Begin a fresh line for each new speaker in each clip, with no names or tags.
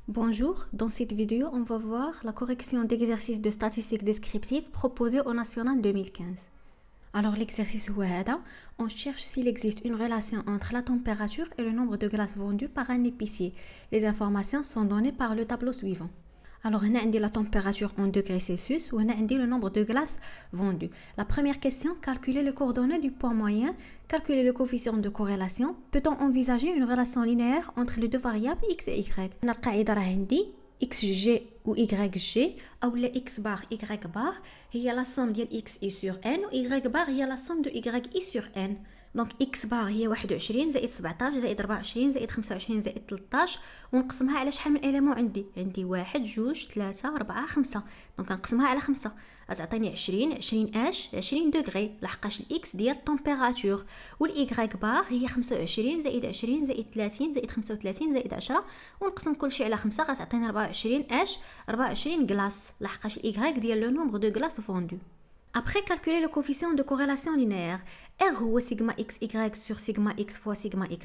Bonjour, dans cette vidéo, on va voir la correction d'exercices de statistiques descriptives proposés au National 2015. Alors l'exercice هذا, on cherche s'il existe une relation entre la température et le nombre de glaces vendues par un épicier. Les informations sont données par le tableau suivant. Alors, on a la température en degrés Celsius ou on a le nombre de glaces vendues. La première question, calculer les coordonnées du poids moyen, calculer le coefficient de corrélation. Peut-on envisager une relation linéaire entre les deux variables x et y? La qaïda rah عندي xg ou yg ou la x bar y bar هي la somme ديال x i sur n ou y bar هي la somme de y i sur n. دونك x بار هي 21 زائد 17 زائد 24 زائد 25 زائد 13 ونقسمها على شحال من اليمون عندي 1 2 3 4 5. دونك نقسمها على 5 غتعطيني 20 اش 20 دوغري لحقاش الاكس ديال التمبيراتور والاي بار هي 25 زائد 20 زائد 30 زائد 35 زائد 10 ونقسم كلشي على 5 غتعطيني 24 اش 24 غلاس لحقاش الاي ديال لو نومبر دو غلاس فوندو. Après, calculer le coefficient de corrélation linéaire. R هو sigma xy sur sigma x fois sigma y.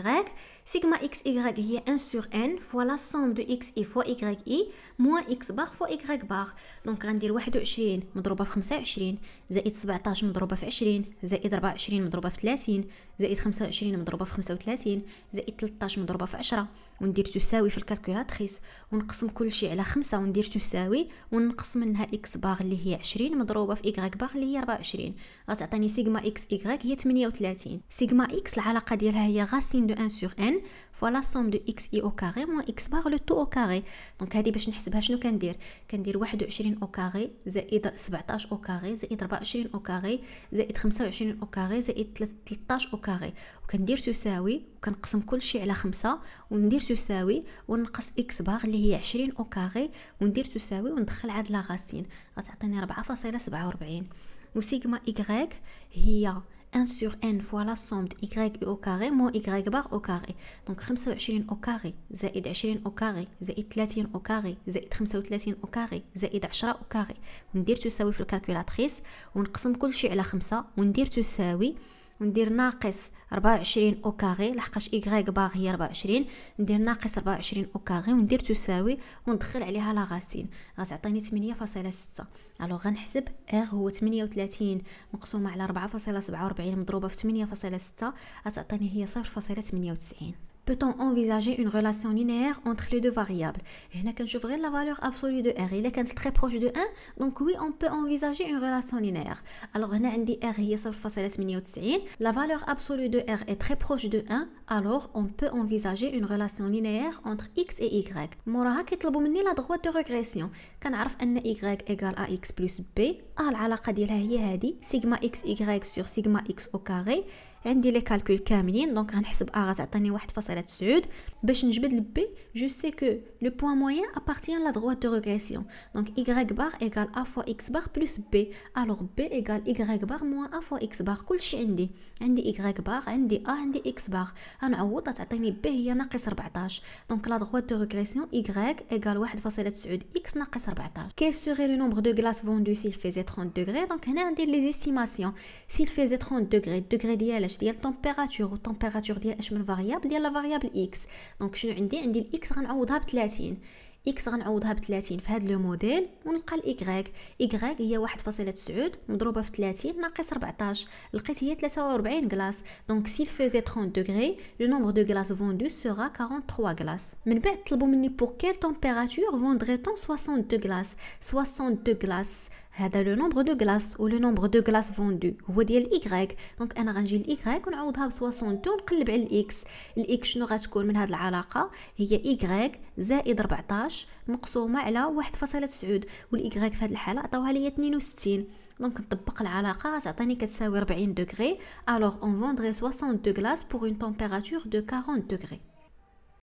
Sigma xy هي 1 sur n fois la somme de xi fois yi moins x bar fois y bar. Donc غندير 21 مضروبة في 25 زائد 17 مضروبة في 20 زائد 24 مضروبة في 30 زائد 25 مضروبة في 35 زائد 13 مضروبة في 10 وندير تساوي في الكالكولاتريس ونقسم كل شيء على 5 وندير تساوي ونقسم منها x بار اللي هي 20 مضروبة في y بار اللي هي 24 غتعطيني سيغما اكس y هي 38. سيغما اكس العلاقه ديالها هي غاسين دو 1 sur n fois la somme de x i au carré moins x bar le tout au carré. دونك هذه باش نحسبها شنو كندير 21 au carré زائد 17 au carré زائد 24 au carré زائد 25 au carré زائد 13 au carré وكندير تساوي وكنقسم كل شيء على 5 وندير تساوي ونقص x بار اللي هي 20 au carré وندير تساوي وندخل عاد لا غاسين غتعطيني 4.47. و sigma y هي 1 sur n fois la somme de y au carré moins y bar au carré. Donc 25 au carré زائد 20 au carré زائد 30 au carré زائد 35 au carré زائد 10 au carré وندير تساوي في الكالكولاتريس ونقسم كل شيء على 5 وندير تساوي وندير ناقص 24 او كاري لحقاش y بار هي 24 ندير ناقص 24 او كاري وندير تساوي وندخل عليها لا غاسين غتعطيني 8.6. الوغ غنحسب r هو 38 مقسومه على 4.47 مضروبه في 8.6 غتعطيني هي 0.98. Peut-on envisager une relation linéaire entre les deux variables? هنا كنشوف غير la valeur absolue de r. إلا كانت très proche de 1 donc oui on peut envisager une relation linéaire. Alors هنا عندي r هي 0.98. La valeur absolue de r est très proche de 1 alors on peut envisager une relation linéaire entre x et y. موراها كيطلبوا مني la droite de régression. كنعرف أن y égale ax plus b. العلاقة ديالها هي هذه sigma xy sur sigma x au carré. عندي لي كالكول كاملين دونك غنحسب ا غتعطيني 1.9 باش نجبد ل b je sais que le point moyen appartient à la droite de régression donc y bar égale a fois x bar plus b alors b égale y bar moins a fois x bar كلشي عندي y bar عندي a عندي x bar غنعوض تعطيني b هي ناقص 14 donc la droite de régression y égale 1.9 x ناقص 14. Quel serait le nombre de glaces vendues s'il faisait 30 degrés? donc هنا ندير les estimations s'il faisait 30 degrés degré ديال ديال التمبيراتور والتمبيراتور ديال اش من فاريابل ديال لا فاريابل اكس. دونك شنو عندي الاكس غنعوضها ب 30 اكس غنعوضها ب 30 في هذا لو موديل ونلقى الاي هي 1.9 مضروبه في 30 ناقص 14 لقيت هي 43 غلاس. دونك s'il faisait 30 degrés le nombre de glaces vendues sera 43 glaces. من بعد طلبوا مني pour quelle température vendrait-on 62 glaces 62 glaces هذا لو نومبر دو غلاس و لو نومبر دو غلاس فوندو هو ديال الاي دونك انا غنجي الاي ونعوضها ب 62 ونقلب على الاكس شنو غتكون من هذه العلاقه هي اي زائد 14 مقسومه على 1.9 والاي في هذه الحاله عطاوها لي 62 دونك نطبق العلاقه غتعطيني كتساوي 40 دوغري. alors on vendrait 62 glaces pour une température de 40 degrés.